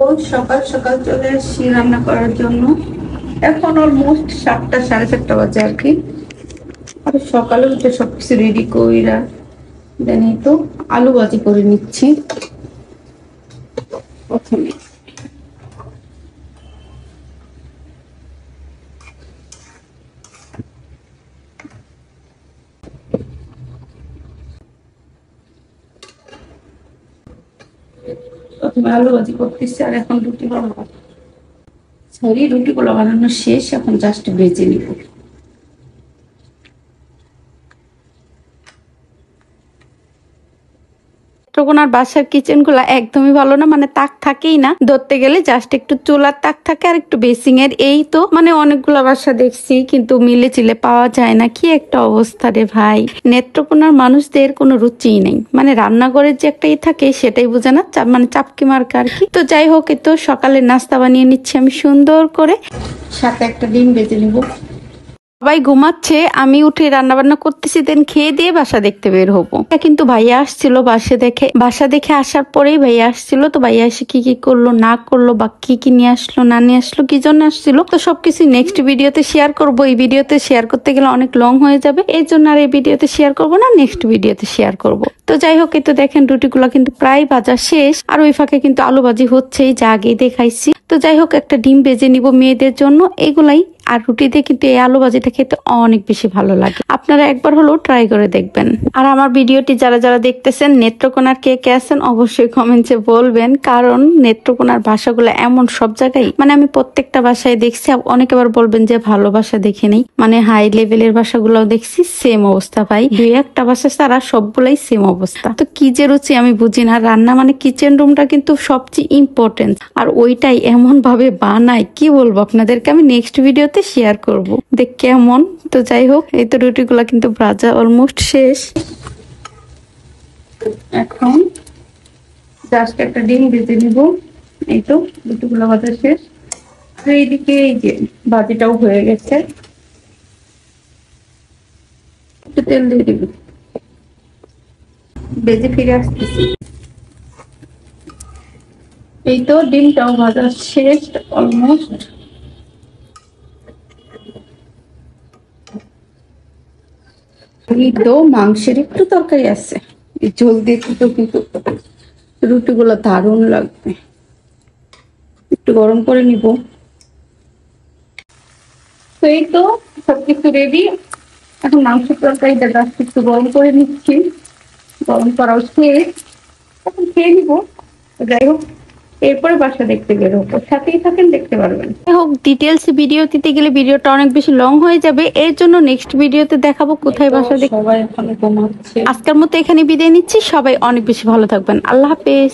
তো সকাল সকাল চলে এসেছি রান্না করার জন্য। এখন অলমোস্ট 7টা, সাড়ে 7টা বাজে আর কি। আর সকালে উঠে সবকিছু রেডি কইরা জানি তো আলু ভাজি করে নিচ্ছি প্রথমে। প্রথমে আলু ভাজি করতেছি আর এখন রুটি বানাবো। সরি, রুটিগুলো বানানো শেষ, এখন জাস্ট ভেজে নিব। নেত্রকোনার বাসার কিচেন গুলা একদমই ভালো না, মানে তাক থাকেই না, ধরতে গেলে জাস্ট একটু চুলার তাক থাকে আর একটু বেসিং এর, এই তো। মানে অনেকগুলা বাসা দেখছি কিন্তু মিলে চিলে পাওয়া যায় না। কি একটা অবস্থা রে ভাই, নেত্রকোনার মানুষদের কোনো রুচিই নেই, মানে রান্নাঘরের যে একটাই থাকে সেটাই বোঝে না, মানে চাপকি মার্কা আর কি। তো যাই হোক, এই তো সকালে নাস্তা বানিয়ে নিচ্ছি আমি সুন্দর করে, সাথে একটা ডিম ভেজে নিব। সবাই ঘুমাচ্ছে, আমি উঠে রান্না বান্না করতেছি, দেন খেয়ে দিয়ে বাসা দেখতে বের হবো। কিন্তু ভাইয়া আসছিল বাসা দেখে আসার পরেই ভাইয়া আসছিল। তো ভাইয়া এসে কি কি করলো না করলো বা কি কি নিয়ে আসলো না নিয়ে আসলো, কি জন্য আসছিল, তো সবকিছু নেক্সট ভিডিওতে শেয়ার করবো। এই ভিডিওতে শেয়ার করতে গেলে অনেক লং হয়ে যাবে, এই জন্য আর এই ভিডিওতে শেয়ার করবো না, নেক্সট ভিডিওতে শেয়ার করব। তো যাই হোক, এই তো দেখেন রুটিগুলো কিন্তু প্রায় ভাজা শেষ, আর ওই ফাঁকে কিন্তু আলু ভাজি হচ্ছেই, যা আগেই দেখাইছি। তো যাই হোক, একটা ডিম ভেজে নিব মেয়েদের জন্য, এগুলাই। আর রুটিতে কিন্তু এই আলু ভাজিটা খেতে অনেক বেশি ভালো লাগে, আপনারা একবার হলেও ট্রাই করে দেখবেন। আর আমার ভিডিওটি যারা যারা দেখতেছেন নেত্রকোনার কে কে আছেন অবশ্যই কমেন্টে বলবেন, কারণ নেত্রকোনার ভাষাগুলো এমন সব জায়গায়, মানে আমি প্রত্যেকটা ভাষায় দেখছি। অনেকে আবার বলবেন যে ভালো ভাষা দেখে নেই, মানে হাই লেভেলের ভাষাগুলো দেখছি, সেম অবস্থা ভাই। দুই একটা ভাষা ছাড়া সবগুলাই সেম অবস্থা। তো কি যে রুচি আমি বুঝি না। রান্না মানে কিচেন রুমটা কিন্তু সবচেয়ে ইম্পর্টেন্ট, আর ওইটাই এমন ভাবে বানায়, কি বলবো আপনাদেরকে, আমি নেক্সট ভিডিওতে শেয়ার করব দেখ কেমন। তো যাই হোক, এই তো রুটিগুলা কিন্তু ভাজা অলমোস্ট শেষ। এখন জাস্ট একটা ডিম ভেজে নিব। এই তো রুটিগুলো ভাজা শেষ। আর এইদিকে এই যে ভাজিটাও হয়ে গেছে, একটু তেল দিয়ে দিব, ভেজে ফিরে আসতেছি। এই তো ডিমটাও ভাজা শেষ অলমোস্ট। এই তো মাংসের একটু তরকারি আছে, এই ঝোল দিয়ে তো কিন্তু রুটিগুলো দারুণ লাগবে। একটু গরম করে নিব। তো এই তো সবকিছু রেডি। এখন মাংসের তরকারিটা জাস্ট একটু গরম করে নিচ্ছি, গরম করাও শেষ, এখন খেয়ে নিবো। যাই হোক, এরপরে বাসা দেখতে বেরোবো, সাথেই থাকেন, দেখতে পারবেন। যাই হোক, ডিটেলস ভিডিও দিতে গেলে ভিডিওটা অনেক বেশি লং হয়ে যাবে, এর জন্য নেক্সট ভিডিওতে দেখাবো কোথায় বাসা দেখতে। সবাই এখন ঘুমাচ্ছে। আজকের মতো এখানে বিদায় নিচ্ছি, সবাই অনেক বেশি ভালো থাকবেন, আল্লাহ হাফেজ।